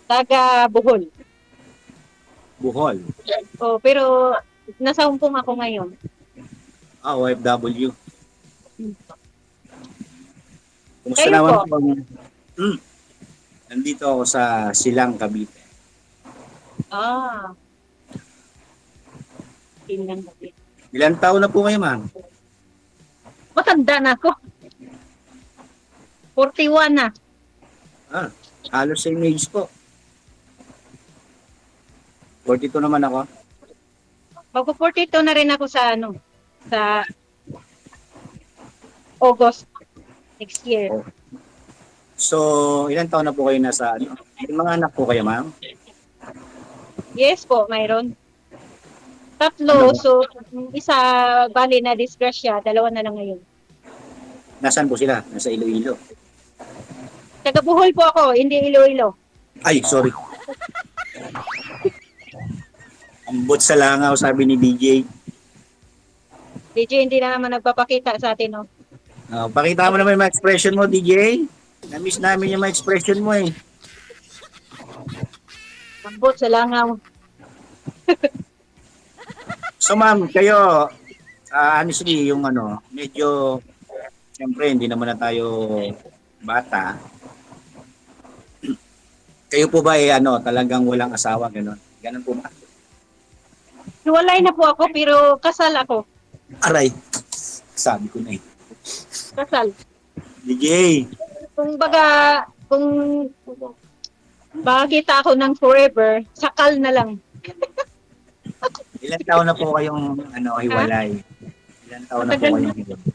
taga Bohol. Bohol. Oh, pero nasa Hong Kong ako ngayon. OFW. Kumusta Kayo naman po? po Hmm, nandito ako sa Silang, Cavite. Ah, tingnan natin. Ilan taon na po kayo, ma'am? Matanda na ako. 41 na. Ah, halos same age po. 42 naman ako. Magpo-42 na rin ako sa sa August next year. Oh. So, ilan taon na po kayo nasa ano? May mga anak po kayo, ma'am? Yes po, mayroon. Ano Tatlo, po? so isa bali na disgrasya, dalawa na lang ngayon. Nasaan po sila? Nasa Iloilo. Taga Bohol po ako, hindi Iloilo. Ay, sorry. Ambot sa langaw, sabi ni DJ. DJ hindi na naman nagpapakita sa atin, no? Pakita mo naman yung mga expression mo, DJ. Na-miss namin yung mga expression mo eh. Ambot sa langaw. So ma'am, kayo, honestly, yung ano, medyo, siyempre, hindi naman na tayo bata. Kayo po ba ano, talagang walang asawa, gano'n? Ganun po ba? Hiwalay na po ako, pero kasal ako. Aray, sabi ko na eh. Kasal. DJ, Kung baga, kung makakita ako ng forever, sakal na lang. ilan taon na po kayong ano, Ha? hiwalay? Ilan taon na po Matagal na. kayong hiwalay?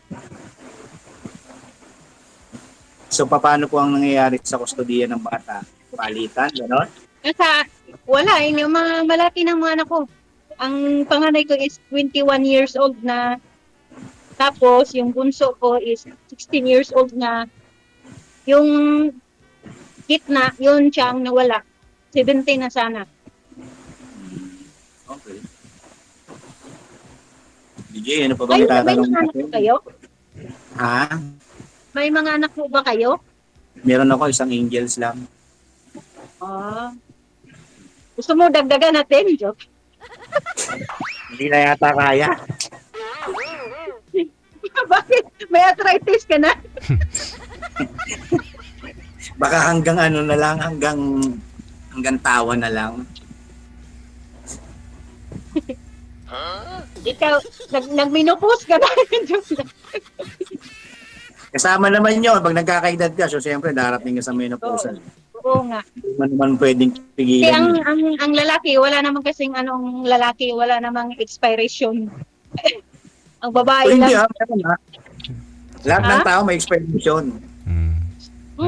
So, paano po ang nangyayari sa kustodiya ng bata? Palitan, gano'n? Nasa, wala, yung mga malaki ng mga anak ko. Ang panganay ko is 21 years old na. Tapos, yung bunso ko is 16 years old na. Yung gitna, yun siyang nawala. 17 na sana. Okay. DJ, ano pa bang Kayo, may itatanong mga anak natin? po kayo? Ha? May mga anak po ba kayo? Meron ako isang angels lang. Ah. Gusto mo dagdagan natin? Joke. Hindi na yata kaya. Bakit? May arthritis ka na? Baka hanggang ano na lang, hanggang tawa na lang. Ikaw, nagminupos ka na. Joke lang. Kasama naman yun, pag nagkakaedad ka, so siyempre darating ka sa Oo, menopause. oo nga. Hindi mo naman pwedeng Kasi pigilan yun. ang lalaki, wala namang kasing anong lalaki, wala namang expiration. Ang O babae hindi lang. meron ha. Lahat ng Ha? tao may expectation. Hmm.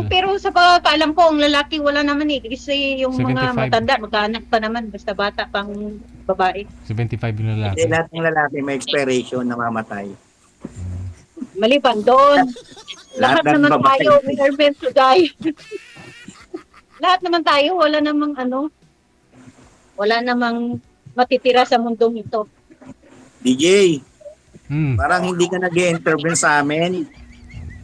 Pero sa pagkakaalam ko, ang lalaki wala naman eh. Kasi yung mga 75. matanda, magkaanak pa naman, basta bata pang babae. 75 yung Hindi lalaki. lahat ng lalaki may expiration na mamatay. Maliban doon, Lahat lahat ng naman babae. tayo, we are meant to die. Lahat naman tayo, wala namang matitira sa mundong ito. DJ, Hmm. parang hindi ka nag-intervene sa amin.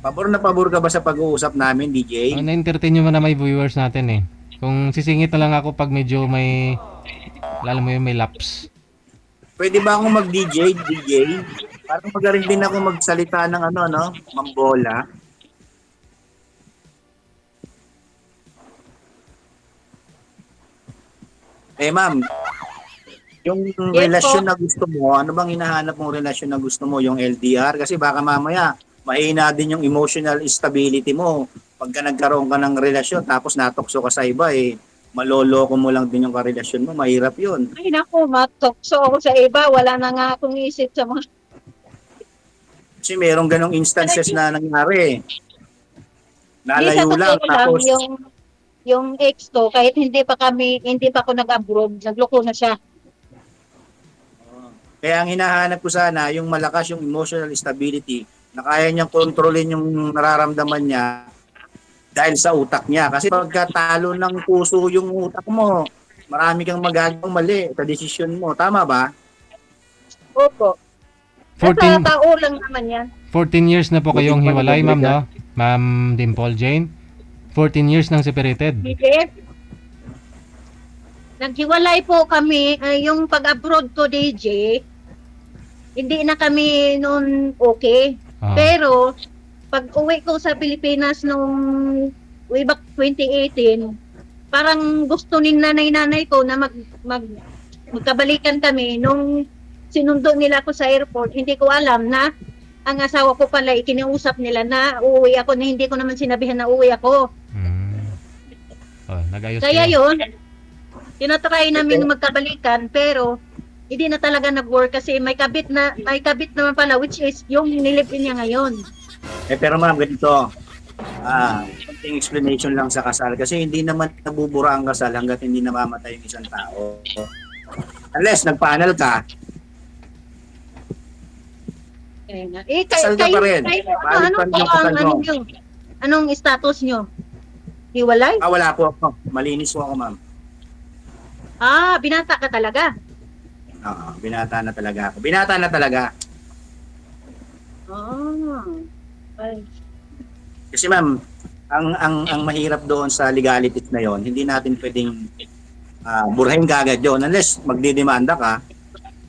Pabor na pabor ka ba sa pag-uusap namin, DJ? Na-entertain nyo man na may viewers natin eh. Kung sisingit na lang ako pag medyo may, lalo mo yun, may laps. Pwede ba akong mag-DJ, DJ? Parang magaling din ako magsalita ng ano, no? Mambola. Eh, ma'am, yung Yes relasyon po. na gusto mo, ano bang hinahanap mong relasyon na gusto mo? Yung LDR? Kasi baka mamaya, mahina din yung emotional stability mo. Pagka nagkaroon ka ng relasyon, tapos natokso ka sa iba, eh, maloloko mo lang din yung karelasyon mo. Mahirap yun. Ay naku, matokso ako sa iba. Wala na nga akong isip sa mga... Kasi merong ganong instances na nangyari. Hindi sa Nalayo lang, totoo lang, tapos yung ex ko, kahit hindi pa ako nag-abroad, nagloko na siya. kaya ang hinahanap ko sana, yung malakas yung emotional stability, na kaya niyang kontrolin yung nararamdaman niya dahil sa utak niya. Kasi pagkatalo ng puso yung utak mo, marami kang magagawang mali sa desisyon mo. Tama ba? Opo. Nasa 14, tao lang naman yan. 14 years na po Buti kayong pa hiwalay, nag-agree ma'am, ka. no? Ma'am Dimple Jane. 14 years nang separated. BTS, Naghiwalay po kami, yung pag-abroad ko, DJ, hindi na kami noon okay. Ah. Pero, pag uwi ko sa Pilipinas nung way back 2018, parang gusto ni nanay-nanay ko na magkabalikan kami. Nung sinundo nila ako sa airport, hindi ko alam na ang asawa ko pala ikiniusap nila na uuwi ako, na hindi ko naman sinabihan na uuwi ako. Oh, nag-ayos Kaya kayo. yun, tinatry namin magkabalikan, pero hindi na talaga nag-work kasi may kabit naman pala, which is yung nilipin niya ngayon. Pero ma'am, ganito. Something explanation lang sa kasal kasi hindi naman nabubura ang kasal hanggat hindi namamatay yung isang tao. Unless nagpanal ka, kasal ka pa rin. Valid pa rin yung kasal mo. Anong status nyo? Hiwalay? Wala po ako. Malinis po ako, ma'am. Binata ka talaga. Binata na talaga ako. Binata na talaga. Ay. Kasi ma'am, ang mahirap doon sa legalities na yon, hindi natin pwedeng burahin kagad yun unless magdidemanda ka.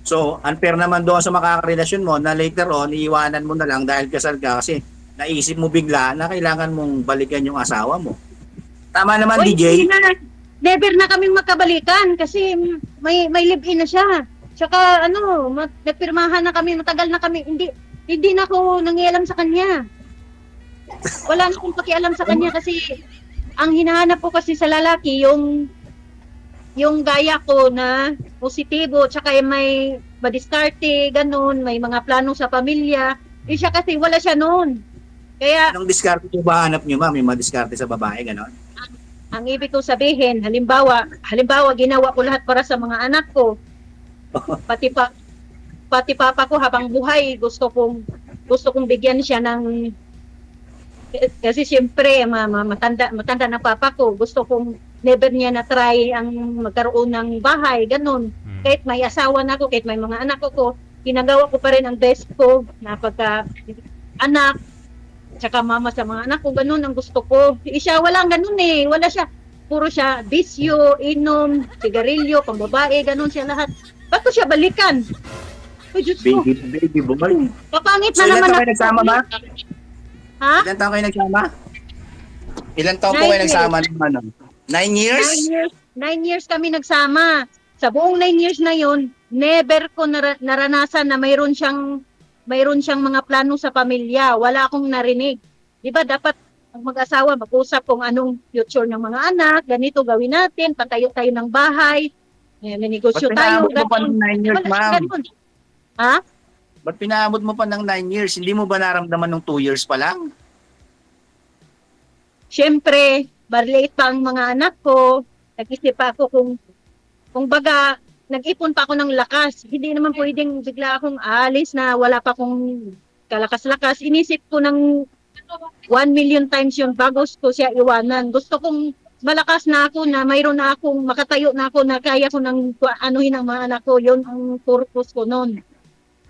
So, unfair naman doon sa makakarelasyon mo na later on, iiwanan mo na lang dahil kasal ka kasi naisip mo bigla na kailangan mong balikan yung asawa mo. Tama naman, DJ. Never na kaming magkabalikan kasi may live-in na siya. Tsaka nagpirmahan na kami, matagal na kami, hindi na ako nangialam sa kanya. Wala na akong pakialam sa kanya kasi ang hinahanap ko kasi sa lalaki yung gaya ko na positibo, tsaka may madiskarte, ganun, may mga plano sa pamilya. Siya kasi wala siya noon. Kaya anong diskarte po ba hanap niyo, ma'am? Yung madiskarte sa babae, gano'n? ang ibig ko sabihin, halimbawa ginawa ko lahat para sa mga anak ko. Pati papa ko habang buhay, gusto kong bigyan siya ng, kasi siyempre matanda na papa ko, gusto kong never niya na try ang magkaroon ng bahay, ganun. Kahit may asawa na ako, kahit may mga anak ko, ginagawa ko pa rin ang best ko na pagka anak, tsaka mama sa mga anak ko, ganun ang gusto ko. Siya walang ganun wala siya, puro siya bisyo, inom, sigarilyo, pambabae, ganun siya lahat. Ba't ko siya balikan? Oh, Diyos ko. Baby boy. Kapangit So, na naman ilan taon kayo nagsama, ba? Ha? Ilan taon kayo nagsama? Ilan taon po kayo nagsama? 9 years? 9 years kami nagsama. Sa buong 9 years na yon, never ko naranasan na mayroon siyang mga plano sa pamilya. Wala akong narinig. Di ba dapat ang mag-asawa mag-usap kung anong future ng mga anak, ganito gawin natin, patayo tayo ng bahay, may negosyo tayo. Ba't pinaabot mo pa ng 9 years, ma'am? Ha? Ba't pinaabot mo pa ng 9 years? Hindi mo ba naramdaman ng 2 years pa lang? Siyempre, barlate pa ang mga anak ko. Nag-isip pa ako kung baga, nag-ipon pa ako ng lakas. Hindi naman pwedeng bigla akong alis na wala pa akong kalakas-lakas. Inisip ko ng 1 million times yun bago ko siya iwanan. Gusto kong malakas na ako na mayroon na akong makatayo na ako na kaya ko nang anuhin ang mga anak ko. Yun ang purpose ko noon.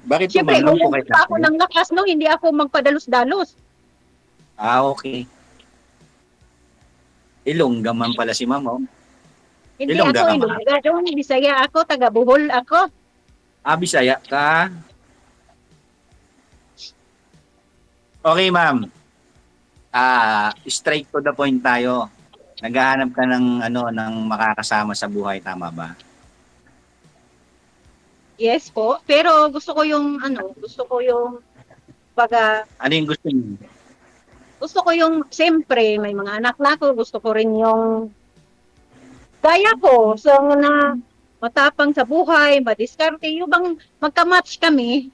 Bakit Siyempre, po kayo pa ako ng lakas no, hindi ako magpadalos-dalos. Okay. Ilongga man pala si ma'am, oh. Hindi Ilongga ako ka ba? Ilongga doon, Bisaya ako, taga Bohol ako. Bisaya ka. Okay, ma'am. Straight to the point tayo. Naghahanap ka ng makakasama sa buhay, tama ba? Yes po, pero gusto ko yung baga, Ano yung gusto niyo? gusto ko yung, siyempre, may mga anak na ako, gusto ko rin yung kaya ko, so na matapang sa buhay, madiskarte, yung bang magka-match kami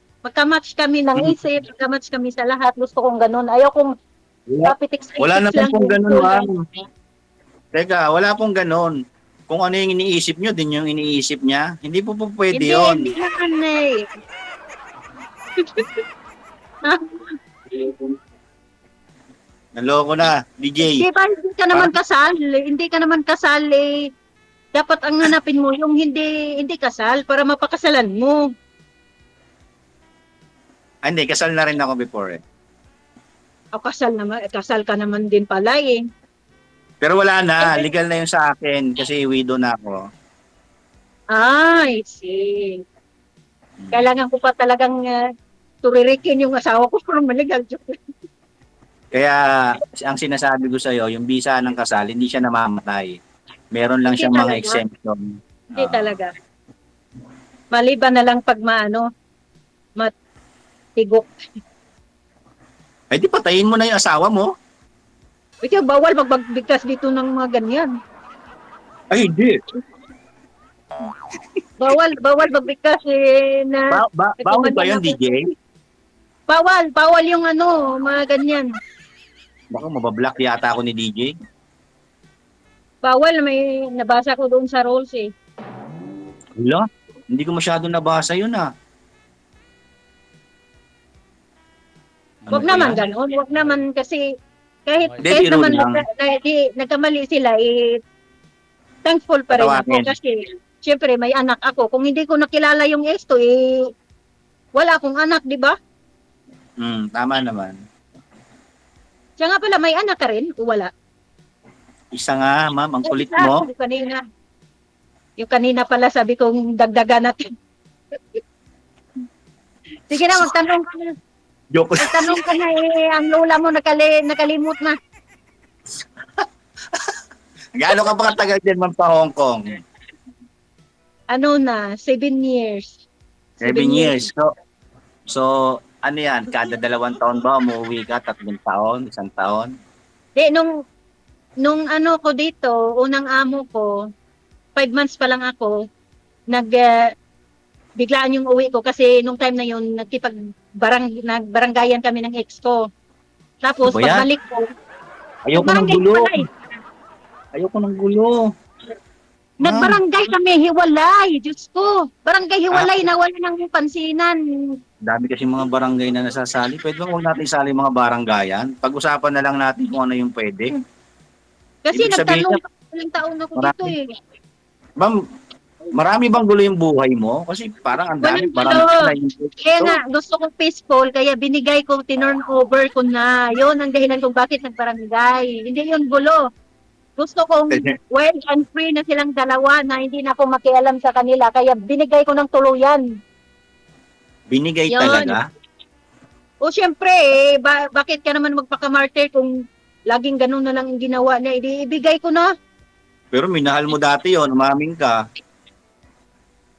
ng isip, magka-match kami sa lahat, gusto kong ganun. Ayaw kong kapitiks Wala naman lang pong yung ganun, kulay. ma'am. Teka, wala pong ganun. Kung ano yung iniisip nyo, din yung iniisip niya. Hindi po pwede yun. Hindi naman Naloko na, DJ. Di ba, hindi ka naman kasal dapat ang hanapin mo yung hindi kasal para mapakasalan mo. Hindi, kasal na rin ako before eh. O kasal ka naman din pala Pero wala na, legal na yun sa akin kasi widow na ako. I see. Kailangan ko pa talagang turirikin yung asawa ko para maligal. Joke lang. Kaya ang sinasabi ko sa'yo, yung bisa ng kasal, hindi siya namamatay. Meron lang Hindi siyang mga talaga. exemption. Hindi talaga. Maliban na lang pag matigok. Eh di patayin mo na yung asawa mo. Ito, bawal magbigkas dito ng mga ganyan. Ay, hindi. Bawal magbigkas na Bawal ba yun, DJ? bawal yung mga ganyan. Baka mabablock yata ako ni DJ. Bawal, may nabasa ko doon sa rules eh. Wala. Hindi ko masyado nabasa yun ah. Ano Wag ba naman yan? gano'n, wag naman kasi kahit Hindi, kahit biro naman lang. nagkamali sila thankful pa rin ako Patawarin. kasi syempre may anak ako. Kung hindi ko nakilala yung esto wala akong anak, di ba? Tama naman. Siya nga pala may anak ka rin o wala? Isa nga, ma'am, ang kulit Isa, mo. yung kanina pala sabi kong dagdagan natin. Sige na, magtanong ka na. Joke. Magtanong ka na ang lola mo nakalimot na. Gaano ka pa katagal din, ma'am, sa Hong Kong? 7 years. 7 years. So, ano yan? Kada 2 taon ba umuwi ka? 3 taon? 1 taon? Di, nung ko dito, unang amo ko, 5 months pa lang ako, biglaan yung uwi ko kasi nung time na yun, nagbaranggayan kami ng ex ko. Tapos, Ano ba yan? pagbalik ko, Ayoko ng barangay gulo. pala eh. Ayoko ng gulo. Nagbarangay kami, hiwalay. Diyos ko. Barangay hiwalay na wala nang pansinan. Dami kasi mga barangay na nasasali. Pwede bang huwag natin isali mga baranggayan? Pag-usapan na lang natin kung ano yung pwede. Kasi Ibig sabihin nagtanong niya, ilang taon ako marami. dito eh. Ma'am, marami bang gulo yung buhay mo? Kasi parang ang dami, Walang marami gulo. na yung Kaya nga, gusto ko peaceful, kaya binigay ko, tinurn over ko na. Yun ang dahilan kung bakit nagbarangay. Hindi yun gulo. Gusto kong wild and free na silang dalawa na hindi na ako makialam sa kanila. Kaya binigay ko ng tuluyan. Binigay Yun. talaga. O syempre, bakit ka naman magpakamartir kung laging ganun na lang ang ginawa niya? Ibigay ko na. Pero minahal mo dati yon, umamin ka.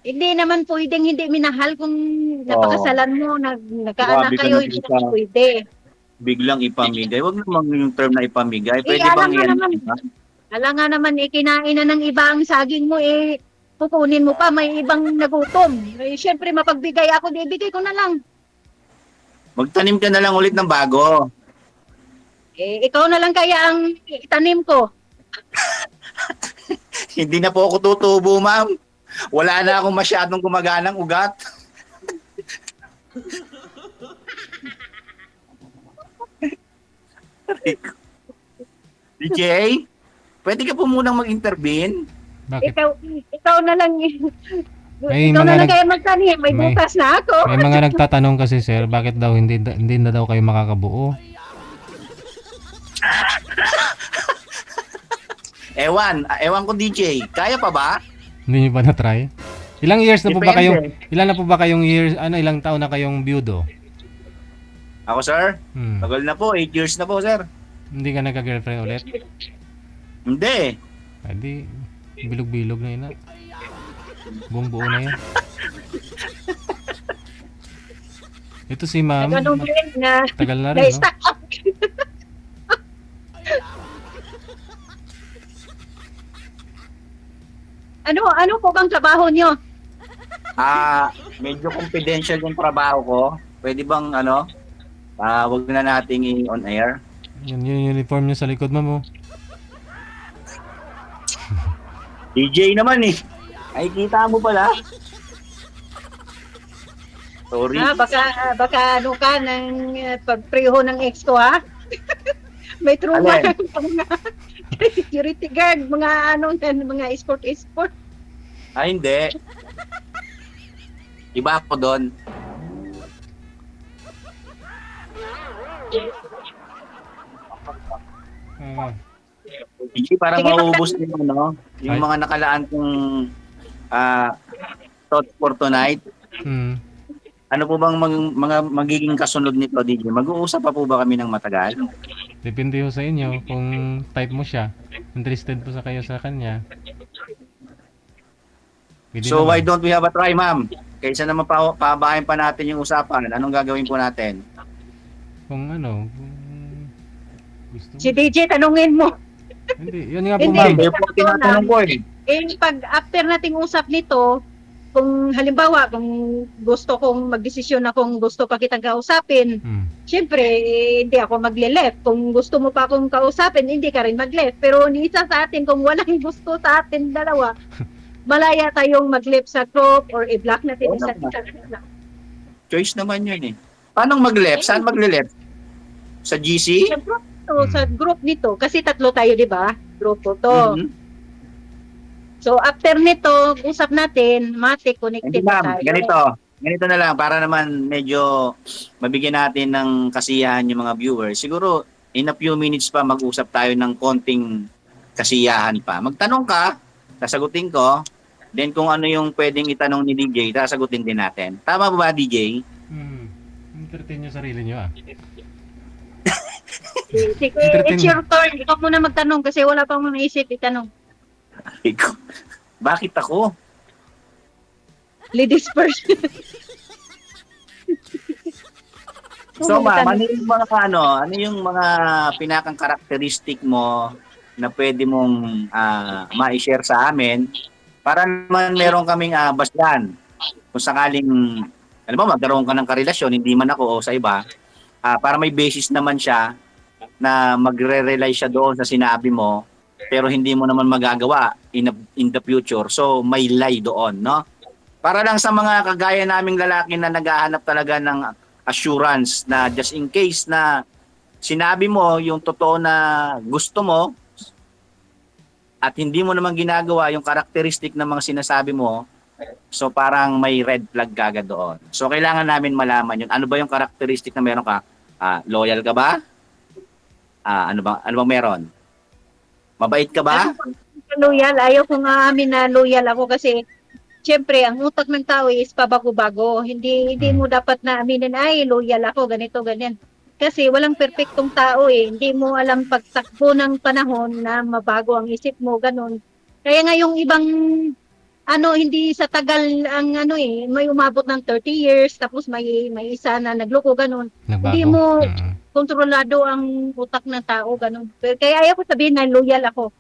Hindi naman pwedeng hindi minahal kung napakasalan mo, nagkaanak Grabe ka kayo, naman hindi sa naman pwede. biglang ipamigay. Huwag naman yung term na ipamigay. Pwede Alam bang nga yan? naman, kinain na ng iba ang saging mo, kukunin mo pa, may ibang nagutom. Syempre, mapagbigay ako, ibigay ko na lang. Magtanim ka na lang ulit ng bago. Ikaw na lang kaya ang itanim ko. Hindi na po ako tutubo, ma'am. Wala na akong masyadong gumaganang ugat. DJ, pwede ka po munang mag-intervene? Bakit? Ikaw na lang, May ikaw mga na lang nag- kaya magtanim, may may- bukas na ako. May mga nagtatanong kasi sir, bakit daw hindi na daw kayo makakabuo? Ewan ko DJ. Kaya pa ba? Hindi niyo pa na-try? Ilang years na po ba Depende. kayong, ilan na po ba kayong years, ilang taon na kayong byudo? Ako, sir? Hmm. Tagal na po. 8 years na po, sir. Hindi ka nagka-girlfriend ulit? Hindi. Hindi, bilog-bilog na yun na. Buong buo na yan. Ito si ma'am, Ganun din na tagal na rin, no? na-stuck up. Ano po bang trabaho nyo? Medyo confidential yung trabaho ko. Pwede bang, wag na nating on air? Yan yung uniform niya sa likod, ma'am, oh. DJ naman eh. Ay, kita mo pala. Sorry. Baka ka ng pagpreho ng ex ko, ha? May truma Alin? mga security guard, mga escort. Ay, hindi. Iba ako doon. Ah, DJ, para Sige, maubos yung, yung Ay. mga nakalaan kong ah, thought for tonight. Hmm. Ano po bang mga magiging kasunod nito, DJ? Mag-uusap pa po ba kami ng matagal? Depende ho sa inyo kung type mo siya. Interested po sa kayo sa kanya. Pwede So why naman. don't we have a try, ma'am? Kaysa naman pabahin pa natin yung usapan, anong gagawin po natin? Kung ano, kung gusto mo. Si DJ, tanungin mo. Hindi, yun nga po Hindi, ma'am. Kayo po ang tinatanong ko eh. pag after nating usap nito, kung halimbawa, kung gusto kong magdesisyon na kung gusto pa kitang kausapin, Hmm. syempre, hindi ako magle-left. Kung gusto mo pa akong kausapin, hindi ka rin mag-left. Pero ni isa sa atin, kung walang gusto sa atin dalawa, malaya tayong mag-left sa group or i-block natin Oo isa't naman. isa. Choice naman yun eh. Paano mag-left? Saan mag-left? Sa GC? Sa group to, sa group nito, kasi tatlo tayo, di ba? Grupo to. Mhm. So, after nito, usap natin, mate, Hindi connected na ma'am, tayo. ganito na lang para naman medyo mabigyan natin ng kasiyahan yung mga viewers. Siguro in a few minutes pa mag-usap tayo ng konting kasiyahan pa. Magtanong ka, sasagutin ko. Then kung ano yung pwedeng itanong ni DJ, sasagutin din natin. Tama ba DJ? Hmm. Entertain nyo sarili nyo ah. Sige, Entertain. it's your turn. Ikaw muna magtanong kasi wala pang naisip itanong. Bakit ako? Ladies first. So ma'am, ano yung mga pinakang karakteristik mo na pwede mong ma-share sa amin para naman meron kaming basyan. Kung sakaling, alam mo, magkaroon ka ng karelasyon, hindi man ako o sa iba, para may basis naman siya na magre-rely siya doon sa sinabi mo, pero hindi mo naman magagawa in the future. So may lie doon, no? Para lang sa mga kagaya naming lalaki na naghahanap talaga ng assurance na just in case na sinabi mo yung totoo na gusto mo at hindi mo naman ginagawa yung karakteristik ng mga sinasabi mo, so parang may red flag kagad doon. So kailangan namin malaman yun. Ano ba yung karakteristik na meron ka? Loyal ka ba? Ano bang meron? Mabait ka ba? Loyal. Ayaw ko nga amin na loyal ako kasi siyempre, ang utak ng tao is pabago-bago. Hindi mo dapat na aminin, ay, loyal ako, ganito, ganyan. Kasi walang perpektong tao eh. Hindi mo alam pagtakbo ng panahon na mabago ang isip mo, ganun. Kaya nga yung ibang, hindi sa tagal ang may umabot ng 30 years, tapos may isa na nagloko, ganun. Nagbago. Hindi mo Hmm. kontrolado ang utak ng tao, ganun. Kaya ayaw ko sabihin na loyal ako.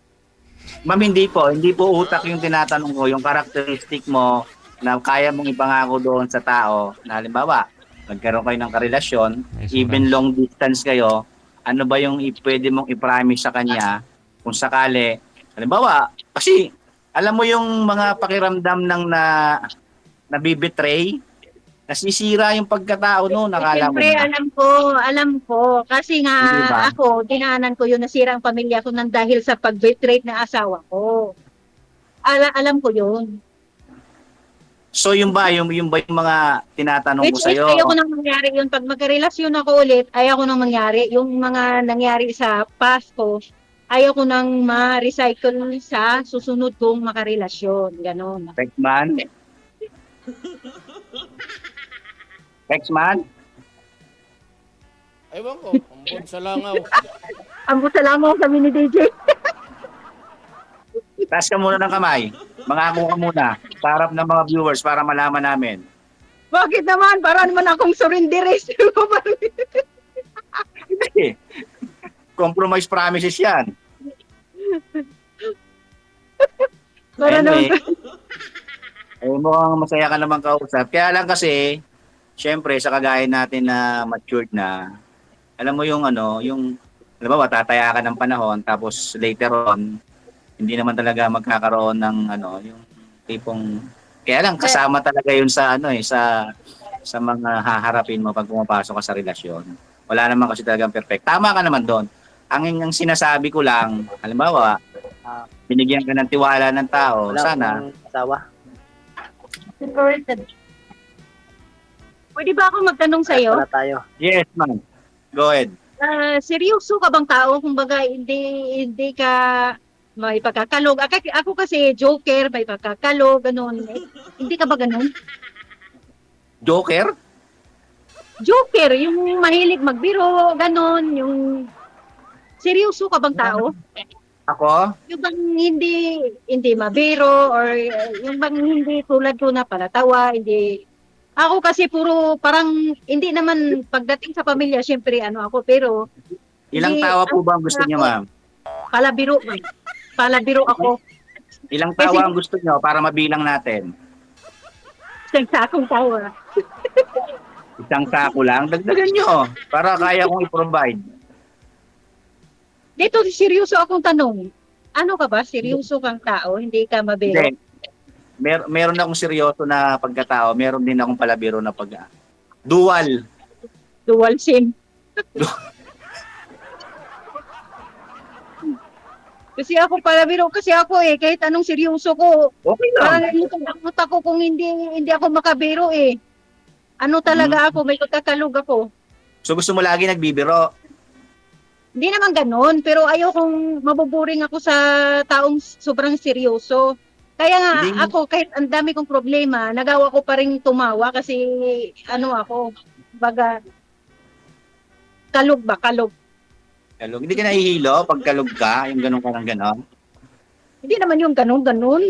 Ma'am, hindi po utak yung tinatanong ko, yung karakteristik mo na kaya mong ipangako doon sa tao na halimbawa, nagkaroon kayo ng karelasyon, Yes, even friends. long distance kayo, ano ba yung pwede mong i-promise sa kanya kung sakali, halimbawa, kasi alam mo yung mga pakiramdam ng nabibetray, nasisira yung pagkatao no, nakala mo Siyempre, ba? alam ko. Kasi nga Hindi ba? ako, dinaanan ko yun, nasira ang pamilya ko nang dahil sa pag-betray ng asawa ko. Alam ko yun. So yung mga tinatanong ko Which sa is, iyo, ayaw ko nang mangyari yun. Pag magkarelasyon ako ulit, ayaw ko nang mangyari. Yung mga nangyari sa past ko, ayaw ko nang ma-recycle sa susunod kong makarelasyon. Ganon. Pexman, Pexman, Ewan ko, ambon sa langaw. Ang salamat kami ni DJ. taas ka muna ng kamay. Mangako ka muna sa harap ng mga viewers para malaman namin. Bakit naman? Para naman akong surrenderes. Compromise promises yan. Para Anyway, naman. mukhang masaya ka naman kausap. Kaya lang kasi, syempre, sa kagaya natin na matured na, alam mo yung alam mo, tataya ka ng panahon, tapos later on, hindi naman talaga magkakaroon ng yung tipong, kaya lang kasama talaga yun sa sa mga haharapin mo pag pumapasok ka sa relasyon. Wala naman kasi talagang perfect. Tama ka naman doon. Ang sinasabi ko lang, halimbawa, binigyan ka ng tiwala ng tao, sana asawa. Pwede ba ako magtanong sa'yo? Wala tayo. yes, ma'am. Go ahead. Seryoso ka bang tao? Kumbaga, hindi ka may pagkakalog. Ako kasi joker, may pagkakalog, ganun. Hindi ka ba ganun? Joker? Joker, yung mahilig magbiro, ganun, yung seryoso ka bang tao? Ako? Yung bang hindi mabiro or yung bang hindi tulad ko na palatawa, hindi. Ako kasi puro parang hindi naman pagdating sa pamilya, syempre ano ako, pero Ilang hindi, tawa po ba ang gusto niyo, ma'am? palabiro, palabiro ako. Ilang Kasi- tawa ang gusto niyo para mabilang natin? Isang sakong tawa. Isang sako lang? Dagdagan niyo para kaya kong i-provide. Dito, seryoso akong tanong. Ano ka ba? Seryoso kang tao? Hindi ka mabiro? Hindi. Meron akong seryoso na pagkatao, meron din akong palabiro na pag dual. Dual SIM? Kasi ako palabiro, kasi ako kahit anong seryoso ko, Okay lang. parang nakakot ako kung hindi ako makabiro Ano talaga ako, may pagkakalog ako. So gusto mo lagi nagbibiro? Hindi naman ganun, pero ayaw kong mabuburing ako sa taong sobrang seryoso. Kaya nga Hindi mo- ako, kahit ang dami kong problema, nagawa ko pa rin tumawa kasi ano ako, baga, kalog ba, kalog. Kalog. Hindi ka nahihilo pag kalog ka, yung ganun ka ng ganon? Hindi naman yung ganun.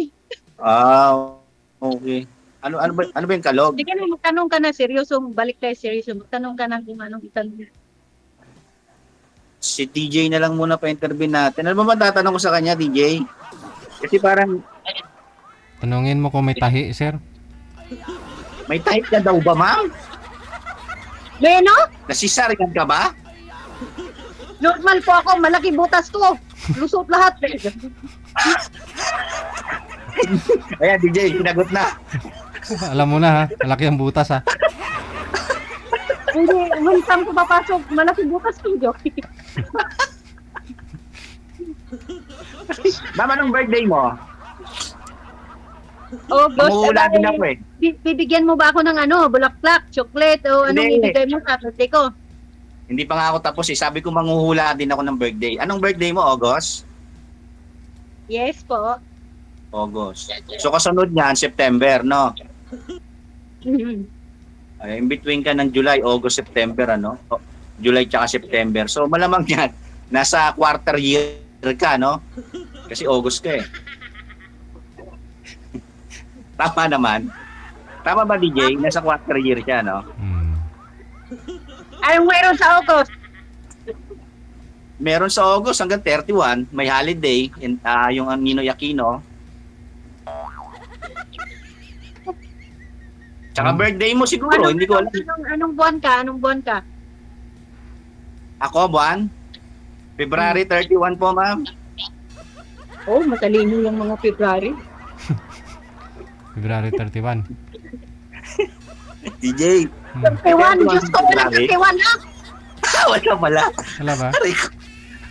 Ah, okay. Ano ba yung kalog? Hindi ka na magtanong ka na seryoso, balik tayo seryoso, magtanong ka na kung anong itanong. Si TJ na lang muna pa-interview natin. Ano ba tatanong ko sa kanya, TJ? Kasi parang Tanungin mo kung may tahi, sir. may type ka daw ba, ma'am? Leno, Nasisaryan ka ba? normal po ako, malaki butas ko. Lusot lahat. Ayan, DJ, sinagot na. Alam mo na ha, malaki ang butas ha. Hindi, one time ko papasok, malaki butas ko, joke. Ma'am, anong birthday mo? Oh, gosh, Manguhula din ako eh. Bibigyan mo ba ako ng bulaklak, chocolate, o anong Hindi. ibigay mo sa birthday ko? Hindi pa nga ako tapos eh. Sabi ko manguhula din ako ng birthday. Anong birthday mo, August? Yes po. August. So kasunod niyan, September, no? Mhm. Ay, in between ka ng July, August, September, ano? July tsaka September. So malamang yan, nasa quarter year ka, no? Kasi August ka eh. Tama naman. Tama ba, DJ? Nasa quarter year siya, no? Hmm. Anong mayroon sa August? Meron sa August hanggang 31, may holiday, yung Ninoy Aquino. Tsaka birthday mo siguro, hindi ko alam. Anong buwan ka? Anong buwan ka? Ako, buwan? February 31 po, ma'am. Oh, matalino yung mga February. February 31. DJ. 31, Diyos ko, walang February. 31 na. Wala pala. Wala ba? Aray ko.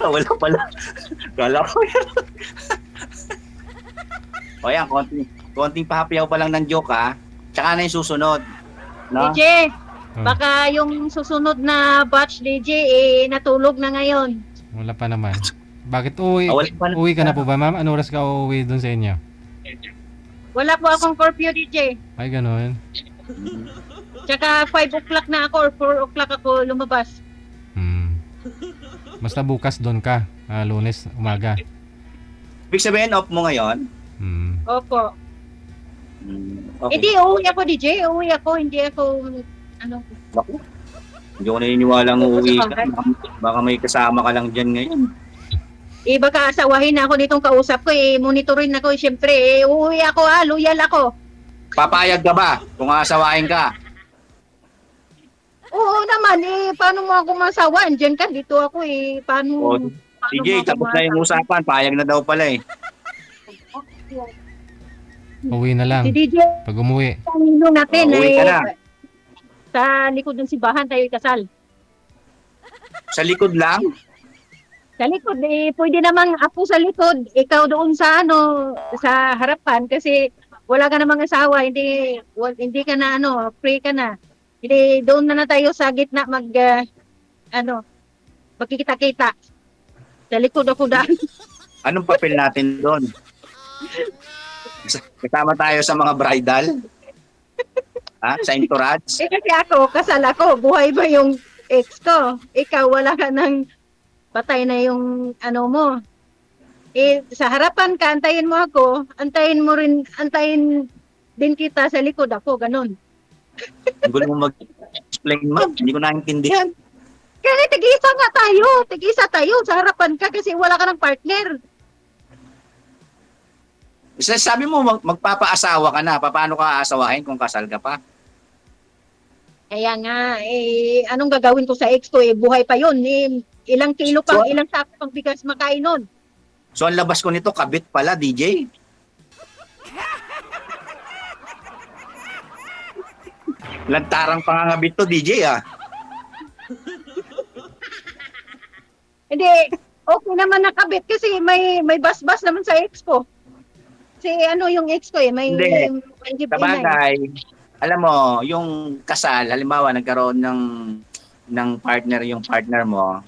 Wala pala. Kala ko yan. O yan, konting pahapiyaw pa lang ng joke ha. Tsaka na yung susunod. No? DJ, Hmm. baka yung susunod na batch DJ, natulog na ngayon. Wala pa naman. Bakit uwi? Ah, wala pa na- Uwi ka na po ba, ma'am? Ano oras ka uuwi dun sa inyo? Wala po akong curfew, DJ. Ay, ganun. Tsaka 5 o'clock na ako or 4 o'clock ako lumabas. Hmm. Basta bukas doon ka. Lunes, umaga. Ibig sabihin, off mo ngayon? Hmm. Opo. Okay. Hindi, uuwi ako, DJ. Uuwi ako, hindi ako, Naku. Hindi ako naniniwalang uuwi ka. Baka may kasama ka lang dyan ngayon. baka asawahin na ako nitong kausap ko, monitorin ako, syempre, uuwi ako, loyal ako. Papayag ka ba kung asawain ka? Oo naman, paano mo ako masawa? Diyan ka, dito ako, paano? O, sige, tapos na yung usapan. Payag na daw pala eh. Uwi na lang. Si DJ, Pag umuwi. kanino natin, Uuwi ka na. sa likod ng simbahan tayo ikasal. Sa likod lang? Sa likod, pwede namang ako sa likod, ikaw doon sa sa harapan kasi wala ka namang asawa, hindi ka na free ka na. Hindi doon na tayo sa gitna magkikita-kita. Sa likod ako dahil. Anong papel natin doon? Kasama tayo sa mga bridal? Ha? Sa entourage? Kasi ako, kasal ako, buhay ba yung ex ko? Ikaw, wala ka ng patay na yung ano mo. Sa harapan ka, antayin mo ako, antayin din kita sa likod ako, ganun. Ang gulo mo mag-explain, ma'am. Hindi ko naintindihan. Kaya tig-isa tayo, sa harapan ka kasi wala ka ng partner. Sabi mo, magpapaasawa ka na. Paano ka aasawahin kung kasal ka pa? Kaya nga, anong gagawin ko sa ex ko? Buhay pa yun. Ilang kilo pang, ilang sako pang bigas makain nun. So, ang labas ko nito, kabit pala, DJ. Lantarang pangangabit to, DJ, ah. Hindi, okay naman nakabit kasi may basbas naman sa ex ko. Si ano yung ex ko may Hindi. give Sabagay, alam mo, yung kasal, halimbawa, nagkaroon ng partner yung partner mo,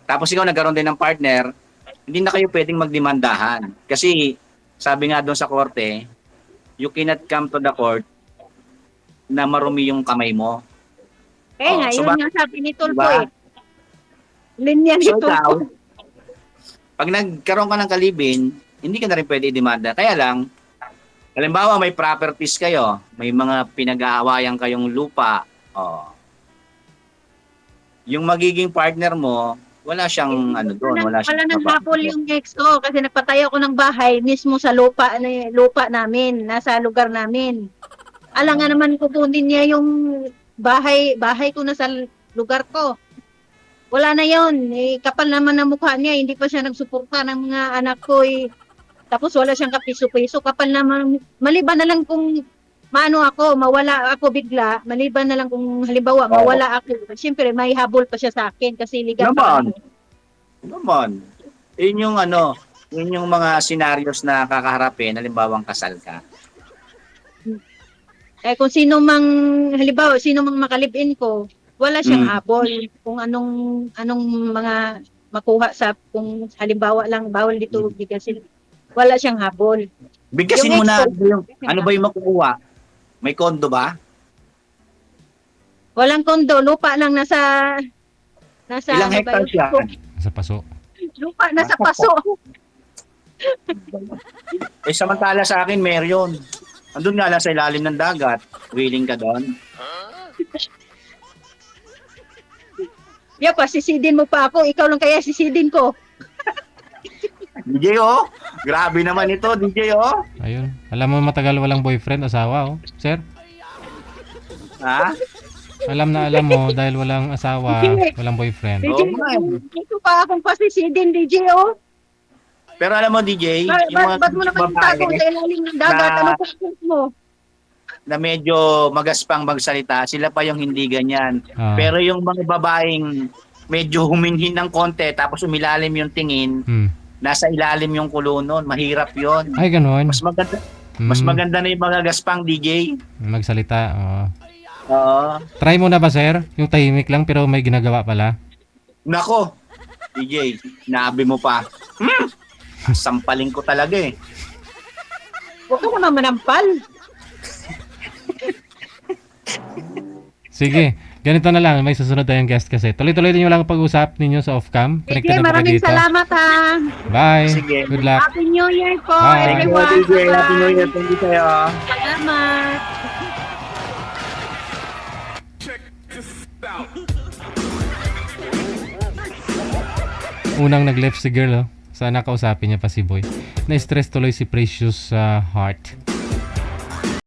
tapos ikaw nagkaroon din ng partner, hindi na kayo pwedeng magdemandahan. Kasi, sabi nga doon sa korte, you cannot come to the court na marumi yung kamay mo. Kaya nga, so yun nga sabi ni Tulfo diba? Linya ni So ikaw, Tulfo. pag nagkaroon ka ng kalibin, hindi ka na rin pwede demanda. Kaya lang, halimbawa may properties kayo, may mga pinag-aawayan kayong lupa, yung magiging partner mo, wala siyang doon, wala siyang nang habol yung ex ko kasi nagpatay ako ng bahay mismo sa lupa namin, nasa lugar namin. Alam nga naman kukunin niya yung bahay ko na sa lugar ko. Wala na yun. Kapal naman ang mukha niya, hindi pa siya nagsuporta ng mga anak ko. Tapos wala siyang kapiso-piso. Kapal naman, maliban na lang kung mawala ako bigla, maliban na lang kung halimbawa mawala ako. Siyempre, may habol pa siya sa akin kasi legal pa. Naman. Yun yung mga scenarios na kakaharapin, halimbawang kasal ka. Kung sino mang makalibin ko, wala siyang habol. Kung anong mga makuha kung halimbawa lang, bawal dito bigasin. Wala siyang habol. Bigkasin Yung mo na, ex ko, ano ba yung makukuha? May kondo ba? Walang kondo, lupa lang nasa Ilang hectares siya? Sa paso. Lupa nasa paso. Samantala sa akin, meron. Andun nga lang sa ilalim ng dagat. Willing ka doon? Sisidin mo pa ako. Ikaw lang kaya sisidin ko. DJ, oh. Grabe naman ito, DJ, oh. Ayun. Alam mo matagal walang boyfriend, asawa, oh. Sir? Ha? Alam mo dahil walang asawa, walang boyfriend. DJ, ito pa akong pasisidin, DJ, oh. Pero alam mo, DJ, yung mga Ba't mo naman itago sa ilalim ng dagat? na- Ano pa mo? na medyo magaspang magsalita, sila pa yung hindi ganyan. Ah. Pero yung mga babaeng medyo huminhin ng konti, tapos umilalim yung tingin, nasa ilalim yung kulo nun, mahirap yon. Ay, ganun. Mas maganda na yung mga gaspang, DJ. Magsalita, oo. Oo. Try mo na ba, sir? Yung tahimik lang pero may ginagawa pala. Nako, DJ, nabi mo pa. Sampaling ko talaga eh. Huwag ko naman manampal. Sige, ganito na lang. May susunod tayong guest kasi. Tuloy-tuloy din yung lang pag-usap ninyo sa off-cam. Sige, Connected na po kayo maraming dito. salamat ha. Bye. Sige. Good luck. Happy New Year po, Bye. Thank you, everyone. DJ. Happy New Year. Thank you sa'yo. Salamat. Unang nag-left si girl, oh. Sana kausapin niya pa si boy. Na-stress tuloy si Precious Heart.